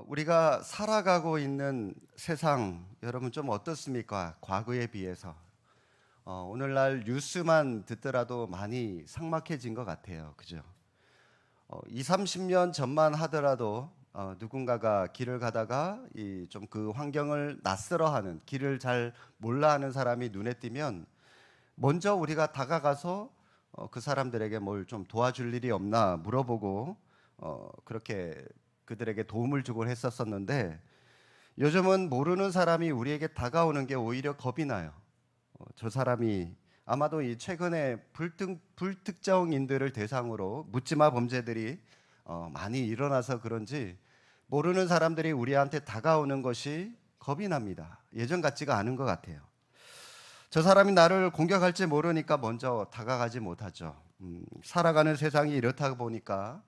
우리가 살아가고 있는 세상 여러분 좀 어떻습니까? 과거에 비해서 오늘날 뉴스만 듣더라도 많이 삭막해진 것 같아요. 그죠? 2, 30년 전만 하더라도 누군가가 길을 가다가 좀 그 환경을 낯설어하는 길을 잘 몰라하는 사람이 눈에 띄면 먼저 우리가 다가가서 그 사람들에게 뭘 좀 도와줄 일이 없나 물어보고 그렇게 그들에게 도움을 주곤 했었었는데 요즘은 모르는 사람이 우리에게 다가오는 게 오히려 겁이 나요. 저 사람이 아마도 이 최근에 불특정인들을 대상으로 묻지마 범죄들이 많이 일어나서 그런지 모르는 사람들이 우리한테 다가오는 것이 겁이 납니다. 예전 같지가 않은 것 같아요. 저 사람이 나를 공격할지 모르니까 먼저 다가가지 못하죠. 살아가는 세상이 이렇다 보니까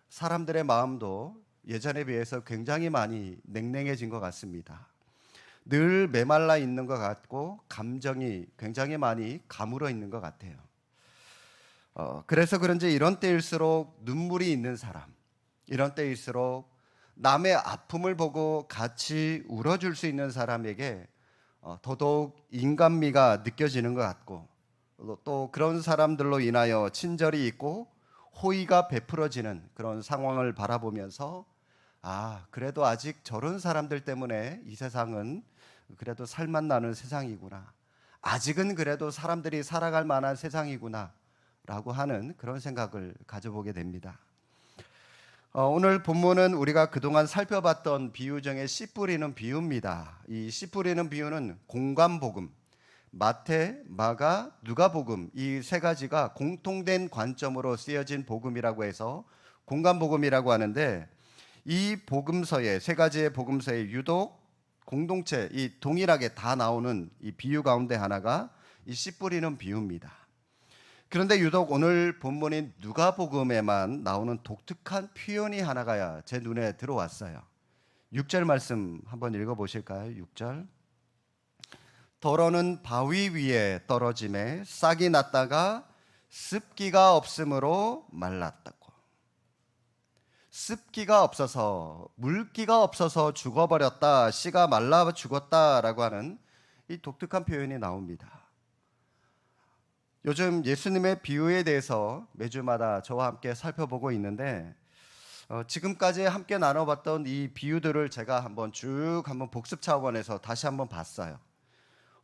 사람들의 마음도 예전에 비해서 굉장히 많이 냉랭해진 것 같습니다. 늘 메말라 있는 것 같고 감정이 굉장히 많이 가물어 있는 것 같아요. 그래서 그런지 이런 때일수록 눈물이 있는 사람, 이런 때일수록 남의 아픔을 보고 같이 울어줄 수 있는 사람에게 더더욱 인간미가 느껴지는 것 같고 또 그런 사람들로 인하여 친절이 있고 호의가 베풀어지는 그런 상황을 바라보면서 그래도 아직 저런 사람들 때문에 이 세상은 그래도 살맛 나는 세상이구나. 아직은 그래도 사람들이 살아갈 만한 세상이구나. 라고 하는 그런 생각을 가져보게 됩니다. 오늘 본문은 우리가 그동안 살펴봤던 비유 중에 씨 뿌리는 비유입니다. 이 씨 뿌리는 비유는 공관복음, 마태, 마가, 누가복음 이 세 가지가 공통된 관점으로 쓰여진 복음이라고 해서 공관복음이라고 하는데 이 복음서에 세 가지의 복음서에 유독 공동체 이 동일하게 다 나오는 이 비유 가운데 하나가 이 씨 뿌리는 비유입니다. 그런데 유독 오늘 본문인 누가복음에만 나오는 독특한 표현이 하나가 제 눈에 들어왔어요. 6절 말씀 한번 읽어 보실까요? 6절. 더러는 바위 위에 떨어짐에 싹이 났다가 습기가 없으므로 말랐다고. 습기가 없어서 물기가 없어서 죽어버렸다, 씨가 말라 죽었다라고 하는 이 독특한 표현이 나옵니다. 요즘 예수님의 비유에 대해서 매주마다 저와 함께 살펴보고 있는데 지금까지 함께 나눠봤던 이 비유들을 제가 한번 복습 차원에서 다시 한번 봤어요.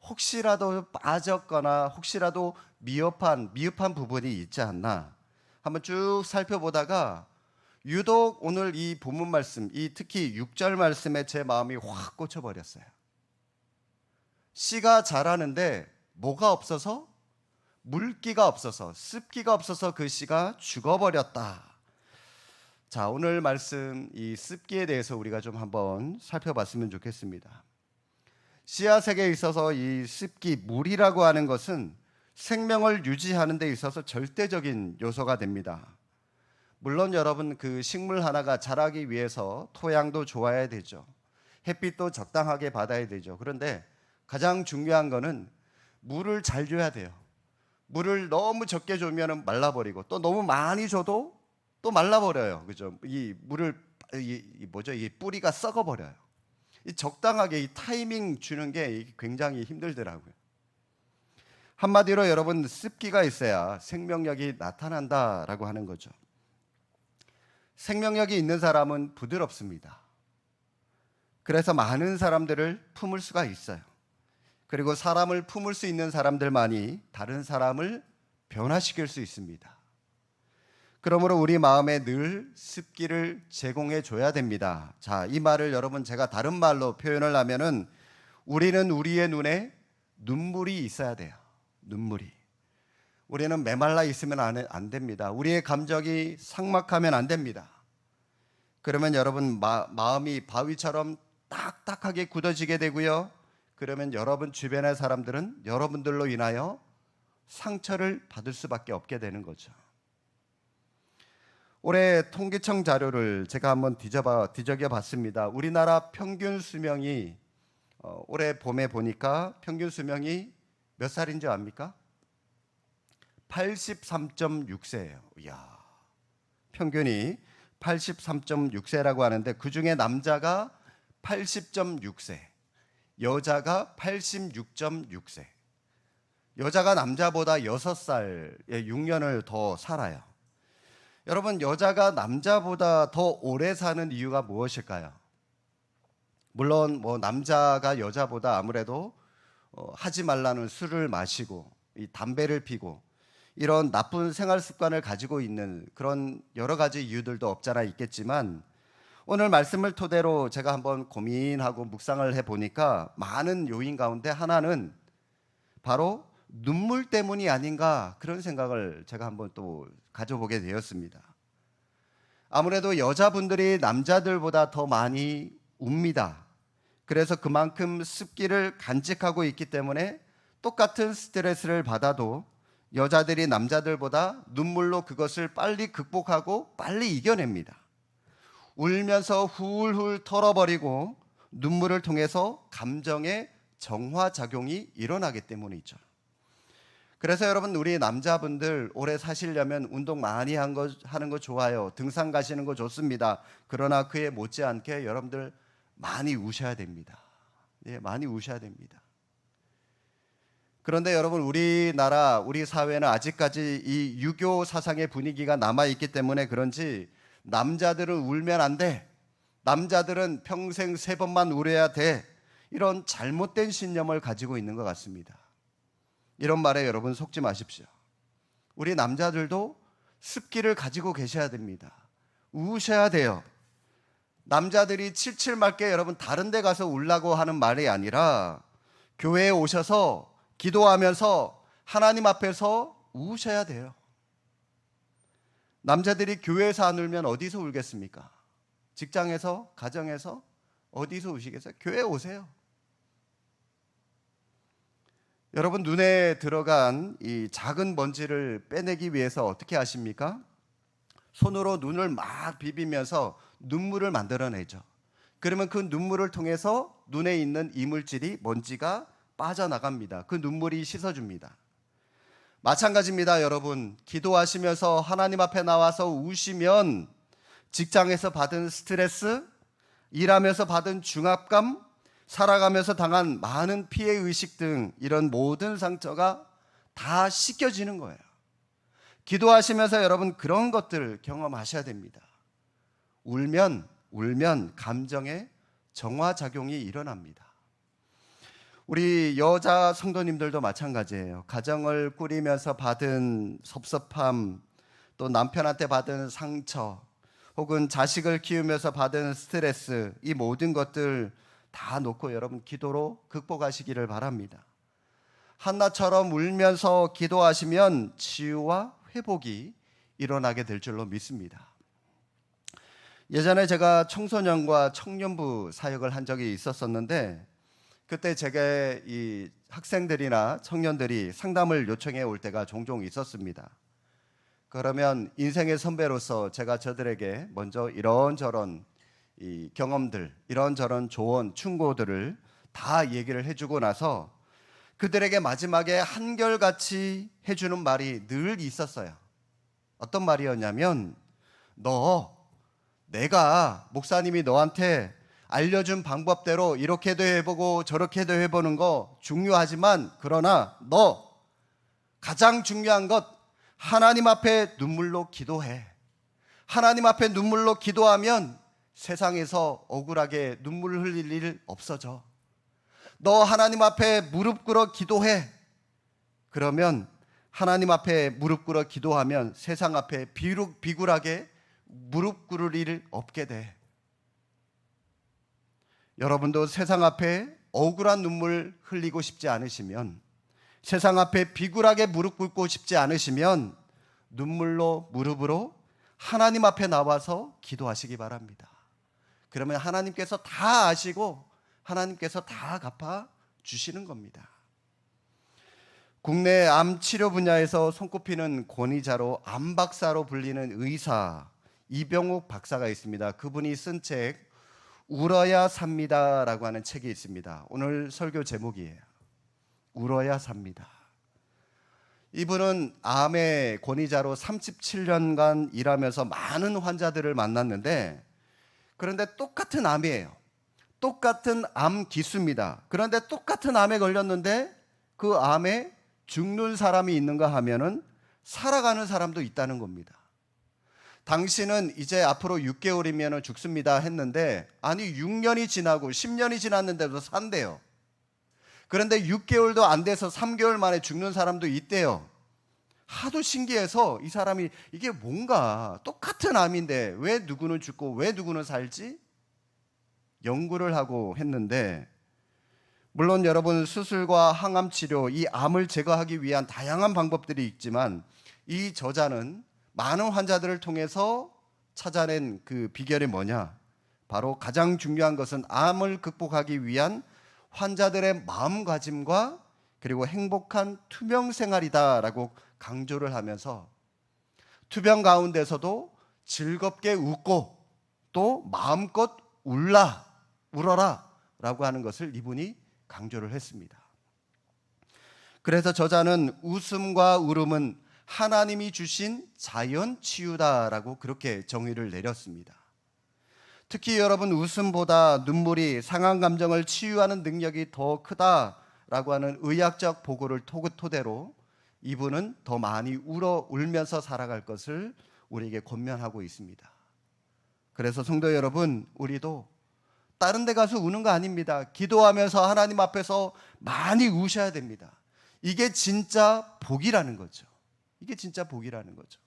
혹시라도 빠졌거나 혹시라도 미흡한 부분이 있지 않나 한번 쭉 살펴보다가 유독 오늘 이 본문 말씀, 이 특히 6절 말씀에 제 마음이 확 꽂혀버렸어요. 씨가 자라는데 뭐가 없어서? 물기가 없어서, 습기가 없어서 그 씨가 죽어버렸다. 자, 오늘 말씀 이 습기에 대해서 우리가 좀 한번 살펴봤으면 좋겠습니다. 씨앗에게 있어서 이 습기, 물이라고 하는 것은 생명을 유지하는 데 있어서 절대적인 요소가 됩니다. 물론 여러분 그 식물 하나가 자라기 위해서 토양도 좋아야 되죠. 햇빛도 적당하게 받아야 되죠. 그런데 가장 중요한 거는 물을 잘 줘야 돼요. 물을 너무 적게 주면 말라버리고 또 너무 많이 줘도 또 말라버려요. 그죠? 이 물을 이 뿌리가 썩어버려요. 이 적당하게 이 타이밍 주는 게 굉장히 힘들더라고요. 한마디로 여러분 습기가 있어야 생명력이 나타난다라고 하는 거죠. 생명력이 있는 사람은 부드럽습니다. 그래서 많은 사람들을 품을 수가 있어요. 그리고 사람을 품을 수 있는 사람들만이 다른 사람을 변화시킬 수 있습니다. 그러므로 우리 마음에 늘 습기를 제공해 줘야 됩니다. 자, 이 말을 여러분 제가 다른 말로 표현을 하면은 우리는 우리의 눈에 눈물이 있어야 돼요. 눈물이. 우리는 메말라 있으면 안 됩니다. 우리의 감정이 삭막하면 안 됩니다. 그러면 여러분 마음이 바위처럼 딱딱하게 굳어지게 되고요. 그러면 여러분 주변의 사람들은 여러분들로 인하여 상처를 받을 수밖에 없게 되는 거죠. 올해 통계청 자료를 제가 한번 뒤적여 봤습니다. 우리나라 평균 수명이 올해 봄에 보니까 평균 수명이 몇 살인지 압니까? 83.6세예요. 이야, 평균이 83.6세라고 하는데 그중에 남자가 80.6세, 여자가 86.6세. 여자가 남자보다 6살, 6년을 더 살아요. 여러분, 여자가 남자보다 더 오래 사는 이유가 무엇일까요? 물론 남자가 여자보다 아무래도 하지 말라는 술을 마시고 이 담배를 피고 이런 나쁜 생활 습관을 가지고 있는 그런 여러 가지 이유들도 없잖아 있겠지만, 오늘 말씀을 토대로 제가 한번 고민하고 묵상을 해보니까 많은 요인 가운데 하나는 바로 눈물 때문이 아닌가, 그런 생각을 제가 한번 또 가져보게 되었습니다. 아무래도 여자분들이 남자들보다 더 많이 웁니다. 그래서 그만큼 습기를 간직하고 있기 때문에 똑같은 스트레스를 받아도 여자들이 남자들보다 눈물로 그것을 빨리 극복하고 빨리 이겨냅니다. 울면서 훌훌 털어버리고 눈물을 통해서 감정의 정화작용이 일어나기 때문이죠. 그래서 여러분, 우리 남자분들 오래 사시려면 운동 많이 하는 거 좋아요. 등산 가시는 거 좋습니다. 그러나 그에 못지않게 여러분들 많이 우셔야 됩니다. 예, 많이 우셔야 됩니다. 그런데 여러분, 우리나라, 우리 사회는 아직까지 이 유교 사상의 분위기가 남아있기 때문에 그런지 남자들은 울면 안 돼, 남자들은 평생 3번만 울어야 돼, 이런 잘못된 신념을 가지고 있는 것 같습니다. 이런 말에 여러분 속지 마십시오. 우리 남자들도 습기를 가지고 계셔야 됩니다. 우셔야 돼요. 남자들이 칠칠 맞게 여러분 다른 데 가서 울라고 하는 말이 아니라 교회에 오셔서 기도하면서 하나님 앞에서 우셔야 돼요. 남자들이 교회에서 안 울면 어디서 울겠습니까? 직장에서, 가정에서 어디서 우시겠어요? 교회에 오세요. 여러분, 눈에 들어간 이 작은 먼지를 빼내기 위해서 어떻게 하십니까? 손으로 눈을 막 비비면서 눈물을 만들어내죠. 그러면 그 눈물을 통해서 눈에 있는 이물질이, 먼지가 빠져나갑니다. 그 눈물이 씻어줍니다. 마찬가지입니다. 여러분, 기도하시면서 하나님 앞에 나와서 우시면 직장에서 받은 스트레스, 일하면서 받은 중압감, 살아가면서 당한 많은 피해의식 등 이런 모든 상처가 다 씻겨지는 거예요. 기도하시면서 여러분 그런 것들을 경험하셔야 됩니다. 울면 감정의 정화작용이 일어납니다. 우리 여자 성도님들도 마찬가지예요. 가정을 꾸리면서 받은 섭섭함, 또 남편한테 받은 상처, 혹은 자식을 키우면서 받은 스트레스, 이 모든 것들 다 놓고 여러분 기도로 극복하시기를 바랍니다. 한나처럼 울면서 기도하시면 치유와 회복이 일어나게 될 줄로 믿습니다. 예전에 제가 청소년과 청년부 사역을 한 적이 있었었는데, 그때 제게 이 학생들이나 청년들이 상담을 요청해 올 때가 종종 있었습니다. 그러면 인생의 선배로서 제가 저들에게 먼저 이런저런 이 경험들, 이런저런 조언, 충고들을 다 얘기를 해주고 나서 그들에게 마지막에 한결같이 해주는 말이 늘 있었어요. 어떤 말이었냐면, 내가 목사님이 너한테 알려준 방법대로 이렇게도 해보고 저렇게도 해보는 거 중요하지만, 그러나 너 가장 중요한 것, 하나님 앞에 눈물로 기도해. 하나님 앞에 눈물로 기도하면 세상에서 억울하게 눈물을 흘릴 일 없어져. 너 하나님 앞에 무릎 꿇어 기도해. 그러면 하나님 앞에 무릎 꿇어 기도하면 세상 앞에 비굴하게 무릎 꿇을 일 없게 돼. 여러분도 세상 앞에 억울한 눈물 흘리고 싶지 않으시면, 세상 앞에 비굴하게 무릎 꿇고 싶지 않으시면 눈물로, 무릎으로 하나님 앞에 나와서 기도하시기 바랍니다. 그러면 하나님께서 다 아시고 하나님께서 다 갚아 주시는 겁니다. 국내 암 치료 분야에서 손꼽히는 권위자로 암 박사로 불리는 의사 이병욱 박사가 있습니다. 그분이 쓴 책 울어야 삽니다라고 하는 책이 있습니다. 오늘 설교 제목이에요. 울어야 삽니다. 이분은 암의 권위자로 37년간 일하면서 많은 환자들을 만났는데, 그런데 똑같은 암이에요. 똑같은 암 기수입니다. 그런데 똑같은 암에 걸렸는데 그 암에 죽는 사람이 있는가 하면은 살아가는 사람도 있다는 겁니다. 당신은 이제 앞으로 6개월이면 죽습니다 했는데, 아니 6년이 지나고 10년이 지났는데도 산대요. 그런데 6개월도 안 돼서 3개월 만에 죽는 사람도 있대요. 하도 신기해서 이 사람이 이게 뭔가 똑같은 암인데 왜 누구는 죽고 왜 누구는 살지? 연구를 하고 했는데, 물론 여러분 수술과 항암 치료, 이 암을 제거하기 위한 다양한 방법들이 있지만 이 저자는 많은 환자들을 통해서 찾아낸 그 비결이 뭐냐? 바로 가장 중요한 것은 암을 극복하기 위한 환자들의 마음가짐과 그리고 행복한 투병 생활이다라고 강조를 하면서, 투병 가운데서도 즐겁게 웃고 또 마음껏 울어라 라고 하는 것을 이분이 강조를 했습니다. 그래서 저자는 웃음과 울음은 하나님이 주신 자연 치유다라고 그렇게 정의를 내렸습니다. 특히 여러분, 웃음보다 눈물이 상한 감정을 치유하는 능력이 더 크다라고 하는 의학적 보고를 토대로 이분은 더 많이 울면서 살아갈 것을 우리에게 권면하고 있습니다. 그래서 성도 여러분, 우리도 다른 데 가서 우는 거 아닙니다. 기도하면서 하나님 앞에서 많이 우셔야 됩니다. 이게 진짜 복이라는 거죠. 이게 진짜 복이라는 거죠.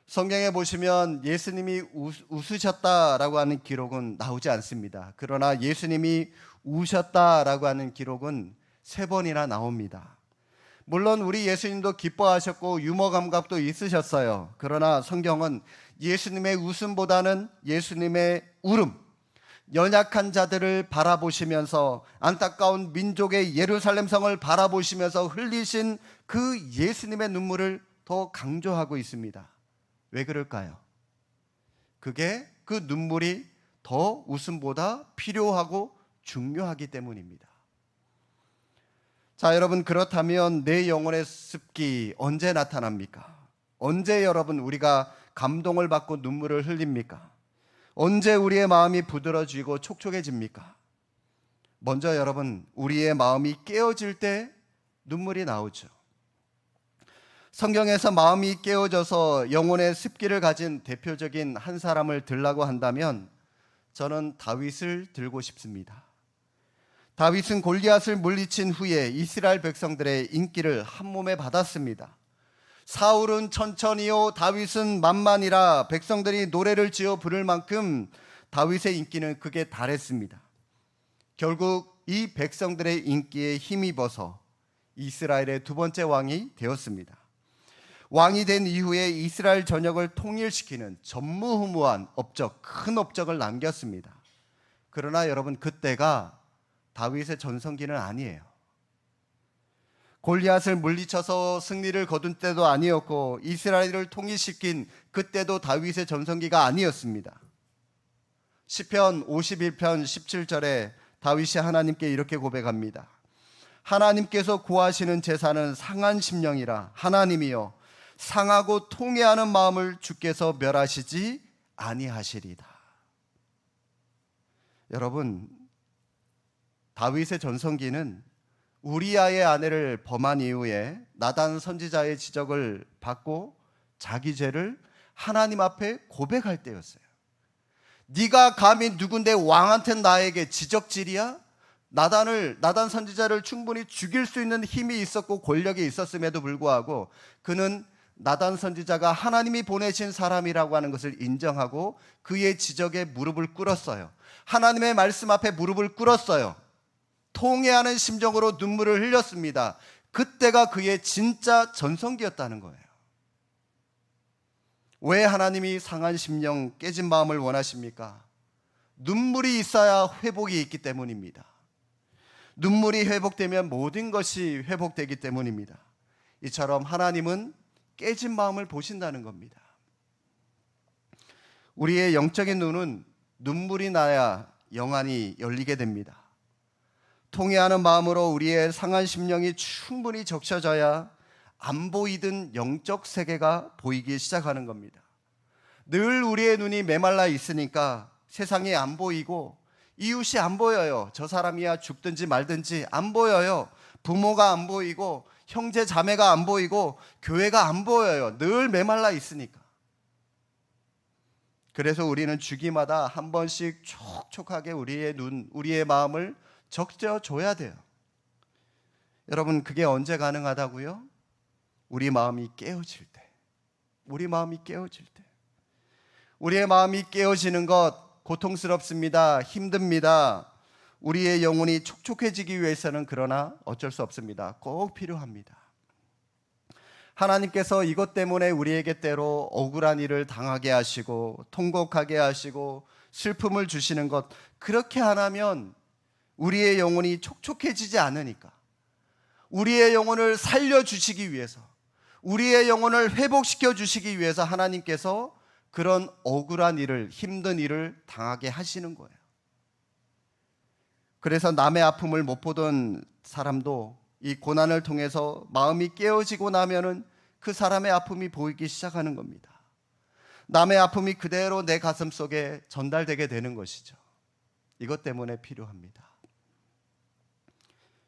성경에 보시면 예수님이 웃으셨다라고 하는 기록은 나오지 않습니다. 그러나 예수님이 우셨다라고 하는 기록은 3번이나 나옵니다. 물론 우리 예수님도 기뻐하셨고 유머 감각도 있으셨어요. 그러나 성경은 예수님의 웃음보다는 예수님의 울음, 연약한 자들을 바라보시면서 안타까운 민족의 예루살렘 성을 바라보시면서 흘리신 그 예수님의 눈물을 더 강조하고 있습니다. 왜 그럴까요? 그게 그 눈물이 더 웃음보다 필요하고 중요하기 때문입니다. 자, 여러분, 그렇다면 내 영혼의 습기 언제 나타납니까? 언제 여러분 우리가 감동을 받고 눈물을 흘립니까? 언제 우리의 마음이 부드러워지고 촉촉해집니까? 먼저 여러분, 우리의 마음이 깨어질 때 눈물이 나오죠. 성경에서 마음이 깨어져서 영혼의 습기를 가진 대표적인 한 사람을 들라고 한다면 저는 다윗을 들고 싶습니다. 다윗은 골리앗을 물리친 후에 이스라엘 백성들의 인기를 한몸에 받았습니다. 사울은 천천히요, 다윗은 만만이라 백성들이 노래를 지어 부를 만큼 다윗의 인기는 극에 달했습니다. 결국 이 백성들의 인기에 힘입어서 이스라엘의 2번째 왕이 되었습니다. 왕이 된 이후에 이스라엘 전역을 통일시키는 전무후무한 업적, 큰 업적을 남겼습니다. 그러나 여러분, 그때가 다윗의 전성기는 아니에요. 골리앗을 물리쳐서 승리를 거둔 때도 아니었고 이스라엘을 통일시킨 그때도 다윗의 전성기가 아니었습니다. 시편 51편 17절에 다윗이 하나님께 이렇게 고백합니다. 하나님께서 구하시는 제사는 상한 심령이라. 하나님이여, 상하고 통회하는 마음을 주께서 멸하시지 아니하시리다. 여러분, 다윗의 전성기는 우리아의 아내를 범한 이후에 나단 선지자의 지적을 받고 자기 죄를 하나님 앞에 고백할 때였어요. 네가 감히 누군데 왕한테 나에게 지적질이야? 나단 선지자를 충분히 죽일 수 있는 힘이 있었고 권력이 있었음에도 불구하고 그는 나단 선지자가 하나님이 보내신 사람이라고 하는 것을 인정하고 그의 지적에 무릎을 꿇었어요. 하나님의 말씀 앞에 무릎을 꿇었어요. 통회하는 심정으로 눈물을 흘렸습니다. 그때가 그의 진짜 전성기였다는 거예요. 왜 하나님이 상한 심령, 깨진 마음을 원하십니까? 눈물이 있어야 회복이 있기 때문입니다. 눈물이 회복되면 모든 것이 회복되기 때문입니다. 이처럼 하나님은 깨진 마음을 보신다는 겁니다. 우리의 영적인 눈은 눈물이 나야 영안이 열리게 됩니다. 통회하는 마음으로 우리의 상한 심령이 충분히 적셔져야 안 보이던 영적 세계가 보이기 시작하는 겁니다. 늘 우리의 눈이 메말라 있으니까 세상이 안 보이고 이웃이 안 보여요. 저 사람이야 죽든지 말든지 안 보여요. 부모가 안 보이고 형제 자매가 안 보이고 교회가 안 보여요. 늘 메말라 있으니까. 그래서 우리는 주기마다 한 번씩 촉촉하게 우리의 눈, 우리의 마음을 적셔줘야 돼요. 여러분, 그게 언제 가능하다고요? 우리 마음이 깨어질 때. 우리 마음이 깨어질 때. 우리의 마음이 깨어지는 것 고통스럽습니다. 힘듭니다. 우리의 영혼이 촉촉해지기 위해서는 그러나 어쩔 수 없습니다. 꼭 필요합니다. 하나님께서 이것 때문에 우리에게 때로 억울한 일을 당하게 하시고 통곡하게 하시고 슬픔을 주시는 것, 그렇게 안 하면 우리의 영혼이 촉촉해지지 않으니까, 우리의 영혼을 살려주시기 위해서, 우리의 영혼을 회복시켜 주시기 위해서 하나님께서 그런 억울한 일을, 힘든 일을 당하게 하시는 거예요. 그래서 남의 아픔을 못 보던 사람도 이 고난을 통해서 마음이 깨어지고 나면은 그 사람의 아픔이 보이기 시작하는 겁니다. 남의 아픔이 그대로 내 가슴 속에 전달되게 되는 것이죠. 이것 때문에 필요합니다.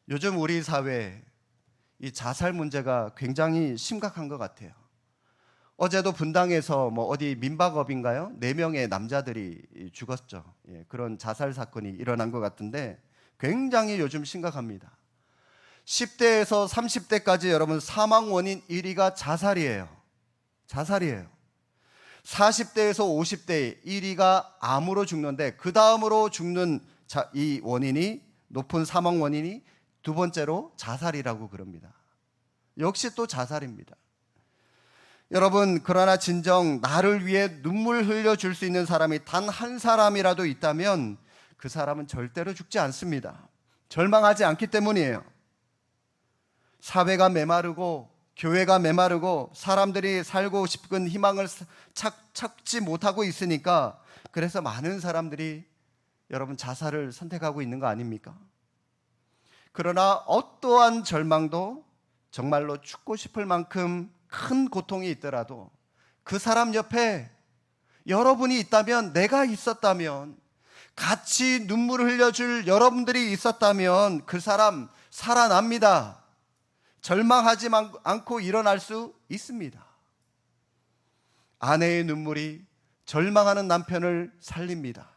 요즘 우리 사회에 이 자살 문제가 굉장히 심각한 것 같아요. 어제도 분당에서 어디 민박업인가요? 4명의 남자들이 죽었죠. 그런 자살 사건이 일어난 것 같은데 굉장히 요즘 심각합니다. 10대에서 30대까지 여러분 사망 원인 1위가 자살이에요. 자살이에요. 40대에서 50대 1위가 암으로 죽는데 그 다음으로 죽는 이 원인이, 높은 사망 원인이 두 번째로 자살이라고 그럽니다. 역시 또 자살입니다. 여러분, 그러나 진정 나를 위해 눈물 흘려줄 수 있는 사람이 단 한 사람이라도 있다면 그 사람은 절대로 죽지 않습니다. 절망하지 않기 때문이에요. 사회가 메마르고 교회가 메마르고 사람들이 살고 싶은 희망을 찾지 못하고 있으니까, 그래서 많은 사람들이 여러분 자살을 선택하고 있는 거 아닙니까? 그러나 어떠한 절망도 정말로 죽고 싶을 만큼 큰 고통이 있더라도 그 사람 옆에 여러분이 있다면, 내가 있었다면, 같이 눈물을 흘려줄 여러분들이 있었다면 그 사람 살아납니다. 절망하지 않고 일어날 수 있습니다. 아내의 눈물이 절망하는 남편을 살립니다.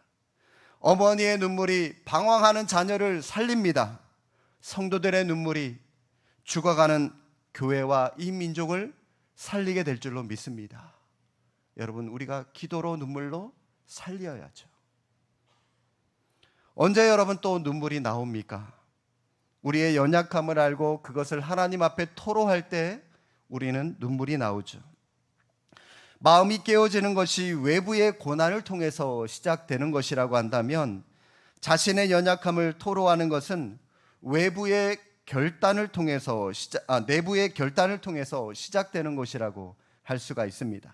어머니의 눈물이 방황하는 자녀를 살립니다. 성도들의 눈물이 죽어가는 교회와 이 민족을 살리게 될 줄로 믿습니다. 여러분, 우리가 기도로 눈물로 살려야죠. 언제 여러분 또 눈물이 나옵니까? 우리의 연약함을 알고 그것을 하나님 앞에 토로할 때 우리는 눈물이 나오죠. 마음이 깨어지는 것이 외부의 고난을 통해서 시작되는 것이라고 한다면, 자신의 연약함을 토로하는 것은 외부의 결단을 통해서 내부의 결단을 통해서 시작되는 것이라고 할 수가 있습니다.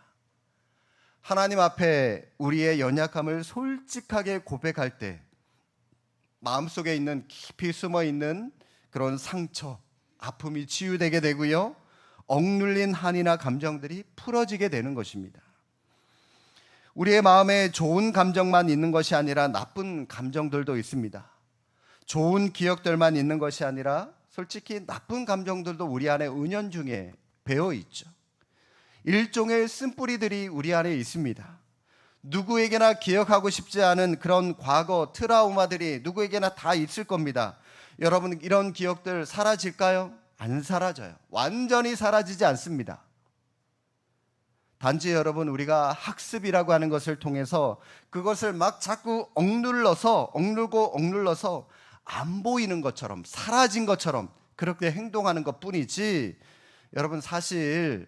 하나님 앞에 우리의 연약함을 솔직하게 고백할 때 마음속에 있는 깊이 숨어 있는 그런 상처, 아픔이 치유되게 되고요, 억눌린 한이나 감정들이 풀어지게 되는 것입니다. 우리의 마음에 좋은 감정만 있는 것이 아니라 나쁜 감정들도 있습니다. 좋은 기억들만 있는 것이 아니라 솔직히 나쁜 감정들도 우리 안에 은연중에 배어 있죠. 일종의 쓴뿌리들이 우리 안에 있습니다. 누구에게나 기억하고 싶지 않은 그런 과거 트라우마들이 누구에게나 다 있을 겁니다. 여러분, 이런 기억들 사라질까요? 안 사라져요. 완전히 사라지지 않습니다. 단지 여러분, 우리가 학습이라고 하는 것을 통해서 그것을 막 자꾸 억눌러서 안 보이는 것처럼, 사라진 것처럼 그렇게 행동하는 것뿐이지, 여러분 사실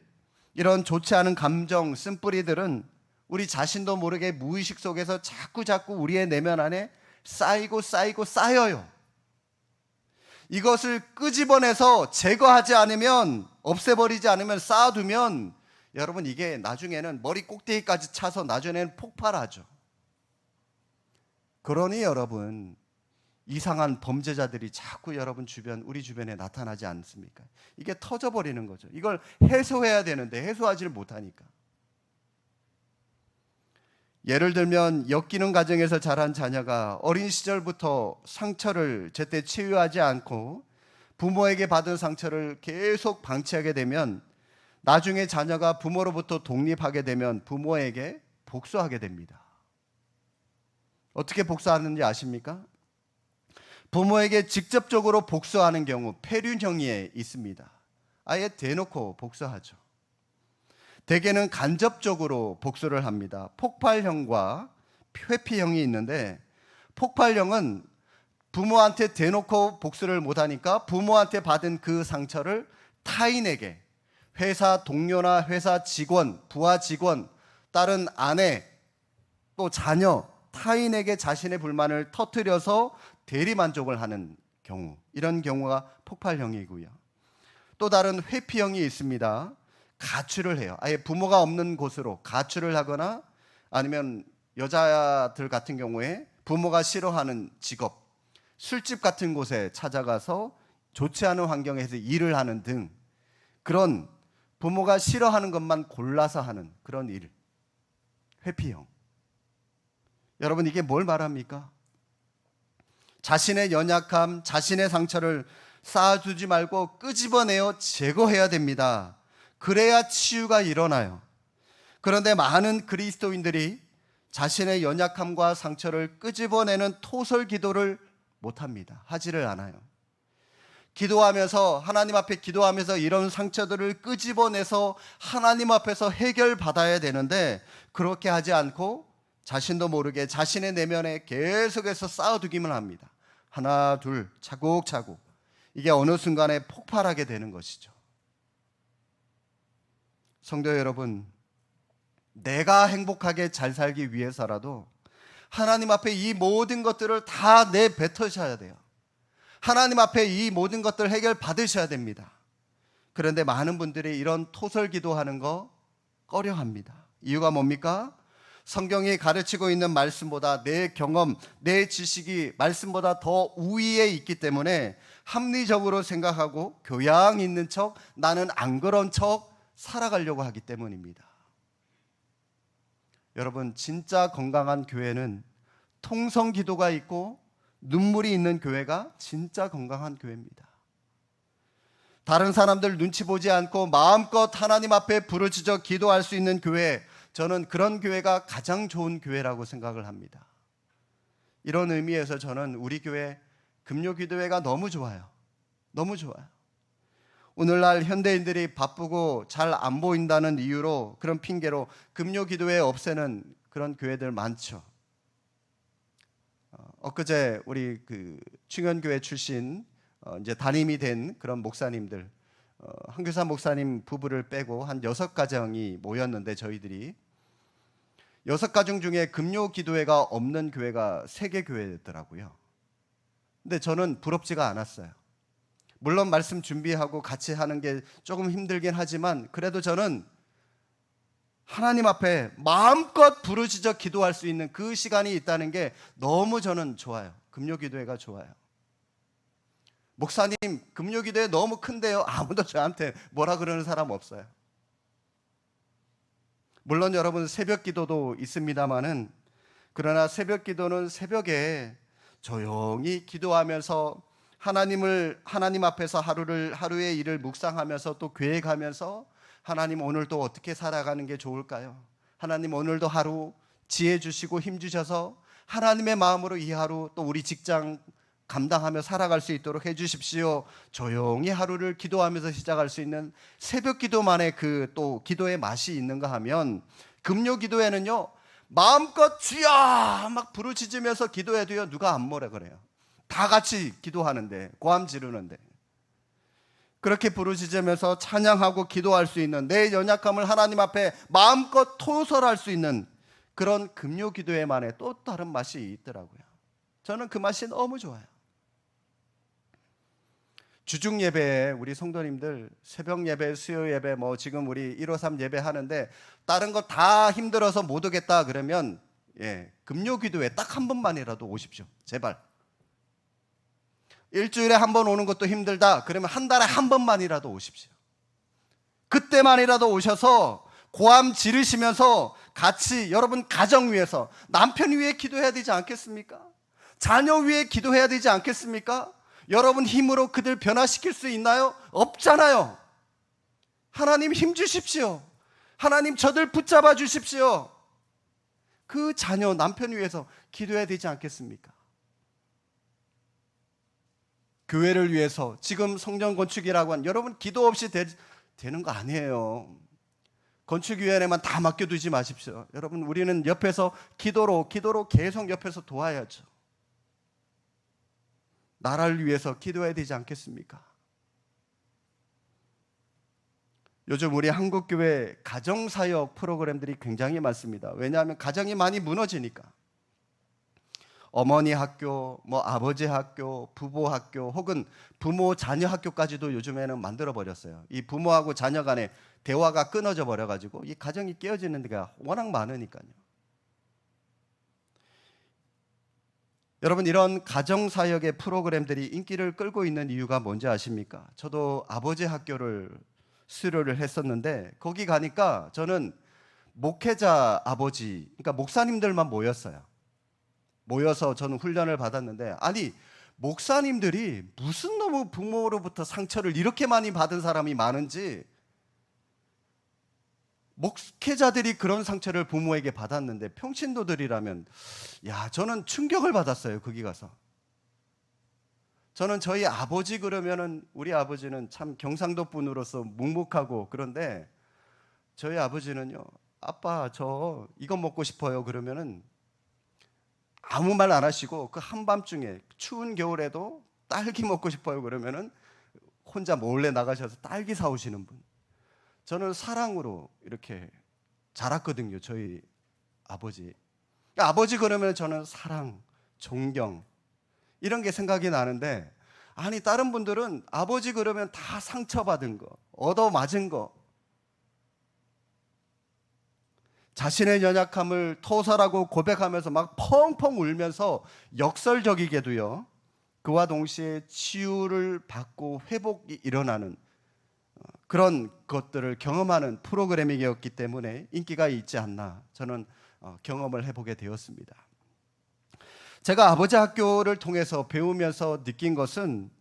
이런 좋지 않은 감정, 쓴뿌리들은 우리 자신도 모르게 무의식 속에서 자꾸 우리의 내면 안에 쌓여요. 이것을 끄집어내서 제거하지 않으면, 없애버리지 않으면, 쌓아두면 여러분 이게 나중에는 머리 꼭대기까지 차서 나중에는 폭발하죠. 그러니 여러분, 이상한 범죄자들이 자꾸 여러분 주변, 우리 주변에 나타나지 않습니까? 이게 터져버리는 거죠. 이걸 해소해야 되는데 해소하지를 못하니까. 예를 들면 엮이는 가정에서 자란 자녀가 어린 시절부터 상처를 제때 치유하지 않고 부모에게 받은 상처를 계속 방치하게 되면 나중에 자녀가 부모로부터 독립하게 되면 부모에게 복수하게 됩니다. 어떻게 복수하는지 아십니까? 부모에게 직접적으로 복수하는 경우 폐륜형이 있습니다. 아예 대놓고 복수하죠. 대개는 간접적으로 복수를 합니다. 폭발형과 회피형이 있는데, 폭발형은 부모한테 대놓고 복수를 못하니까 부모한테 받은 그 상처를 타인에게, 회사 동료나 회사 직원, 부하 직원, 다른 아내, 또 자녀, 타인에게 자신의 불만을 터뜨려서 대리만족을 하는 경우, 이런 경우가 폭발형이고요. 또 다른 회피형이 있습니다. 가출을 해요. 아예 부모가 없는 곳으로 가출을 하거나, 아니면 여자들 같은 경우에 부모가 싫어하는 직업, 술집 같은 곳에 찾아가서 좋지 않은 환경에서 일을 하는 등, 그런 부모가 싫어하는 것만 골라서 하는 그런 일, 회피형. 여러분, 이게 뭘 말합니까? 자신의 연약함, 자신의 상처를 쌓아두지 말고 끄집어내어 제거해야 됩니다. 그래야 치유가 일어나요. 그런데 많은 그리스도인들이 자신의 연약함과 상처를 끄집어내는 토설 기도를 못합니다. 하지를 않아요. 기도하면서, 하나님 앞에 기도하면서 이런 상처들을 끄집어내서 하나님 앞에서 해결받아야 되는데, 그렇게 하지 않고 자신도 모르게 자신의 내면에 계속해서 쌓아두기만 합니다. 하나 둘 차곡차곡. 이게 어느 순간에 폭발하게 되는 것이죠. 성도 여러분, 내가 행복하게 잘 살기 위해서라도 하나님 앞에 이 모든 것들을 다 내뱉으셔야 돼요. 하나님 앞에 이 모든 것들 해결 받으셔야 됩니다. 그런데 많은 분들이 이런 토설 기도하는 거 꺼려합니다. 이유가 뭡니까? 성경이 가르치고 있는 말씀보다 내 경험, 내 지식이 말씀보다 더 우위에 있기 때문에 합리적으로 생각하고 교양 있는 척, 나는 안 그런 척 살아가려고 하기 때문입니다. 여러분, 진짜 건강한 교회는 통성 기도가 있고 눈물이 있는 교회가 진짜 건강한 교회입니다. 다른 사람들 눈치 보지 않고 마음껏 하나님 앞에 부르짖어 기도할 수 있는 교회, 저는 그런 교회가 가장 좋은 교회라고 생각을 합니다. 이런 의미에서 저는 우리 교회 금요기도회가 너무 좋아요. 너무 좋아요. 오늘날 현대인들이 바쁘고 잘 안 보인다는 이유로, 그런 핑계로 금요기도회 없애는 그런 교회들 많죠. 엊그제 우리 충현교회 출신 이제 담임이 된 그런 목사님들, 한교사 목사님 부부를 빼고 한 6가정이 모였는데, 저희들이 6가정 중에 금요기도회가 없는 교회가 3개 교회더라고요. 근데 저는 부럽지가 않았어요. 물론 말씀 준비하고 같이 하는 게 조금 힘들긴 하지만, 그래도 저는 하나님 앞에 마음껏 부르짖어 기도할 수 있는 그 시간이 있다는 게 너무 저는 좋아요. 금요기도회가 좋아요. 목사님, 금요기도회 너무 큰데요. 아무도 저한테 뭐라 그러는 사람 없어요. 물론 여러분, 새벽 기도도 있습니다만은, 그러나 새벽 기도는 새벽에 조용히 기도하면서 하나님 앞에서 하루의 일을 묵상하면서 또 교회 가면서, 하나님 오늘 또 어떻게 살아가는 게 좋을까요? 하나님 오늘도 하루 지혜 주시고 힘 주셔서 하나님의 마음으로 이 하루 또 우리 직장 감당하며 살아갈 수 있도록 해주십시오. 조용히 하루를 기도하면서 시작할 수 있는 새벽 기도만의 또 기도의 맛이 있는가 하면, 금요 기도에는요, 마음껏 주여 막 부르짖으면서 기도해도요, 누가 안 뭐라 그래요. 다 같이 기도하는데, 고함 지르는데, 그렇게 부르짖으면서 찬양하고 기도할 수 있는, 내 연약함을 하나님 앞에 마음껏 토설할 수 있는 그런 금요 기도회만의 또 다른 맛이 있더라고요. 저는 그 맛이 너무 좋아요. 주중 예배에 우리 성도님들 새벽 예배, 수요 예배, 지금 우리 153 예배 하는데 다른 거 다 힘들어서 못 오겠다 그러면 금요 기도회 딱 한 번만이라도 오십시오. 제발. 일주일에 한 번 오는 것도 힘들다. 그러면 한 달에 한 번만이라도 오십시오. 그때만이라도 오셔서 고함 지르시면서 같이 여러분 가정 위해서, 남편 위해 기도해야 되지 않겠습니까? 자녀 위해 기도해야 되지 않겠습니까? 여러분 힘으로 그들 변화시킬 수 있나요? 없잖아요. 하나님 힘 주십시오. 하나님 저들 붙잡아 주십시오. 그 자녀, 남편 위해서 기도해야 되지 않겠습니까? 교회를 위해서 지금 성전 건축이라고 한, 여러분 기도 없이 되는 거 아니에요. 건축위원회만 다 맡겨두지 마십시오. 여러분 우리는 옆에서 기도로 계속 옆에서 도와야죠. 나라를 위해서 기도해야 되지 않겠습니까? 요즘 우리 한국교회 가정사역 프로그램들이 굉장히 많습니다. 왜냐하면 가정이 많이 무너지니까. 어머니 학교, 아버지 학교, 부모 학교, 혹은 부모 자녀 학교까지도 요즘에는 만들어 버렸어요. 이 부모하고 자녀 간에 대화가 끊어져 버려가지고 이 가정이 깨어지는 데가 워낙 많으니까요. 여러분 이런 가정사역의 프로그램들이 인기를 끌고 있는 이유가 뭔지 아십니까? 저도 아버지 학교를 수료를 했었는데 거기 가니까 저는 목회자 아버지, 그러니까 목사님들만 모여서 저는 훈련을 받았는데, 아니 목사님들이 무슨 너무 부모로부터 상처를 이렇게 많이 받은 사람이 많은지, 목회자들이 그런 상처를 부모에게 받았는데 평신도들이라면, 저는 충격을 받았어요. 거기 가서 저는 저희 아버지 그러면은, 우리 아버지는 참 경상도 분으로서 묵묵하고, 그런데 저희 아버지는요, 아빠 저 이거 먹고 싶어요 그러면은 아무 말 안 하시고 그 한밤중에 추운 겨울에도 딸기 먹고 싶어요 그러면은 혼자 몰래 나가셔서 딸기 사오시는 분. 저는 사랑으로 이렇게 자랐거든요. 저희 아버지. 아버지 그러면 저는 사랑, 존경 이런 게 생각이 나는데, 아니 다른 분들은 아버지 그러면 다 상처받은 거, 얻어맞은 거, 자신의 연약함을 토설하고 고백하면서 막 펑펑 울면서 역설적이게도요, 그와 동시에 치유를 받고 회복이 일어나는 그런 것들을 경험하는 프로그램이었기 때문에 인기가 있지 않나, 저는 경험을 해보게 되었습니다. 제가 아버지 학교를 통해서 배우면서 느낀 것은,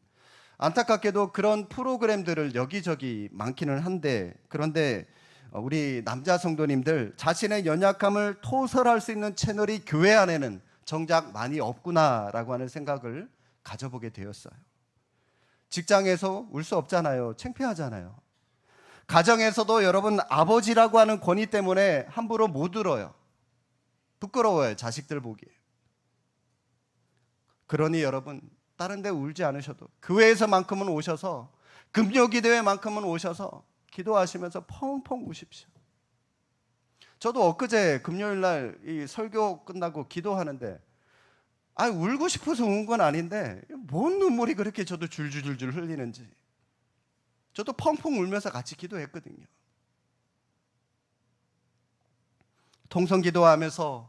안타깝게도 그런 프로그램들을 여기저기 많기는 한데, 그런데 우리 남자 성도님들 자신의 연약함을 토설할 수 있는 채널이 교회 안에는 정작 많이 없구나라고 하는 생각을 가져보게 되었어요. 직장에서 울 수 없잖아요. 창피하잖아요. 가정에서도 여러분 아버지라고 하는 권위 때문에 함부로 못 울어요. 부끄러워요. 자식들 보기에. 그러니 여러분 다른 데 울지 않으셔도 교회에서만큼은 오셔서, 금요기도회만큼은 오셔서 기도하시면서 펑펑 우십시오. 저도 엊그제 금요일날 이 설교 끝나고 기도하는데, 울고 싶어서 운 건 아닌데 뭔 눈물이 그렇게 저도 줄줄줄줄 흘리는지, 저도 펑펑 울면서 같이 기도했거든요. 통성 기도하면서,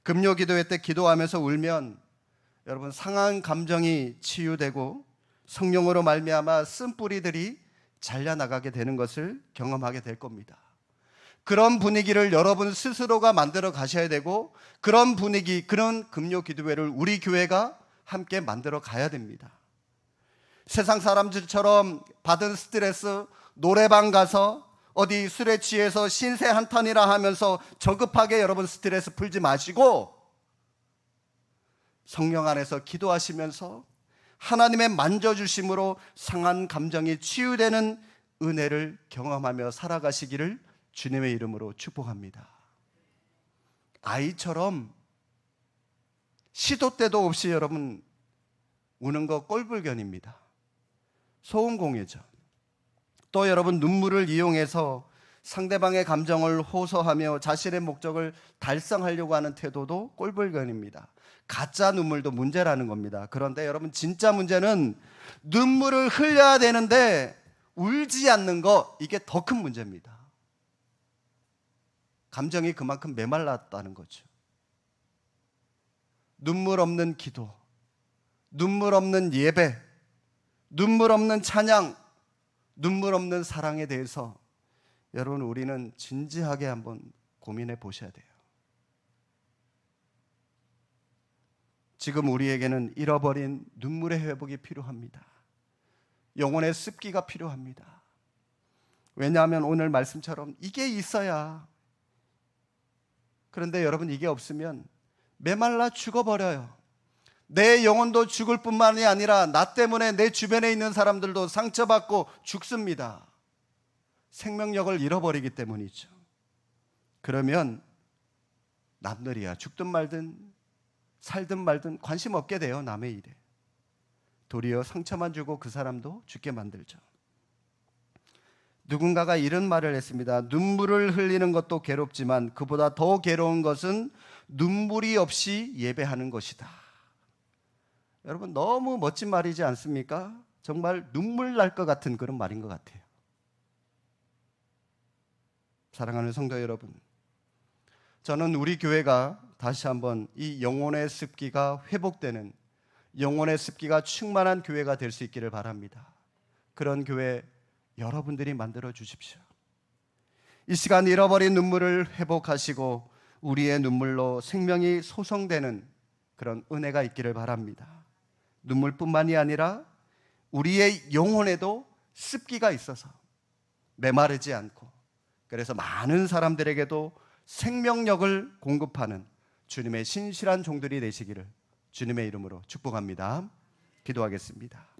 금요 기도회 때 기도하면서 울면 여러분 상한 감정이 치유되고 성령으로 말미암아 쓴뿌리들이 잘려나가게 되는 것을 경험하게 될 겁니다. 그런 분위기를 여러분 스스로가 만들어 가셔야 되고, 그런 분위기, 그런 금요 기도회를 우리 교회가 함께 만들어 가야 됩니다. 세상 사람들처럼 받은 스트레스, 노래방 가서 어디 술에 취해서 신세 한탄이라 하면서 저급하게 여러분 스트레스 풀지 마시고, 성령 안에서 기도하시면서 하나님의 만져주심으로 상한 감정이 치유되는 은혜를 경험하며 살아가시기를 주님의 이름으로 축복합니다. 아이처럼 시도 때도 없이 여러분 우는 거 꼴불견입니다. 소음공예죠. 또 여러분 눈물을 이용해서 상대방의 감정을 호소하며 자신의 목적을 달성하려고 하는 태도도 꼴불견입니다. 가짜 눈물도 문제라는 겁니다. 그런데 여러분 진짜 문제는 눈물을 흘려야 되는데 울지 않는 것, 이게 더 큰 문제입니다. 감정이 그만큼 메말랐다는 거죠. 눈물 없는 기도, 눈물 없는 예배, 눈물 없는 찬양, 눈물 없는 사랑에 대해서 여러분 우리는 진지하게 한번 고민해 보셔야 돼요. 지금 우리에게는 잃어버린 눈물의 회복이 필요합니다. 영혼의 습기가 필요합니다. 왜냐하면 오늘 말씀처럼 이게 있어야, 그런데 여러분 이게 없으면 메말라 죽어버려요. 내 영혼도 죽을 뿐만이 아니라 나 때문에 내 주변에 있는 사람들도 상처받고 죽습니다. 생명력을 잃어버리기 때문이죠. 그러면 남들이야 죽든 말든 살든 말든 관심 없게 돼요. 남의 일에. 도리어 상처만 주고 그 사람도 죽게 만들죠. 누군가가 이런 말을 했습니다. 눈물을 흘리는 것도 괴롭지만 그보다 더 괴로운 것은 눈물이 없이 예배하는 것이다. 여러분 너무 멋진 말이지 않습니까? 정말 눈물 날 것 같은 그런 말인 것 같아요. 사랑하는 성도 여러분, 저는 우리 교회가 다시 한번 이 영혼의 습기가 회복되는, 영혼의 습기가 충만한 교회가 될 수 있기를 바랍니다. 그런 교회 여러분들이 만들어 주십시오. 이 시간 잃어버린 눈물을 회복하시고 우리의 눈물로 생명이 소성되는 그런 은혜가 있기를 바랍니다. 눈물뿐만이 아니라 우리의 영혼에도 습기가 있어서 메마르지 않고, 그래서 많은 사람들에게도 생명력을 공급하는 주님의 신실한 종들이 되시기를 주님의 이름으로 축복합니다. 기도하겠습니다.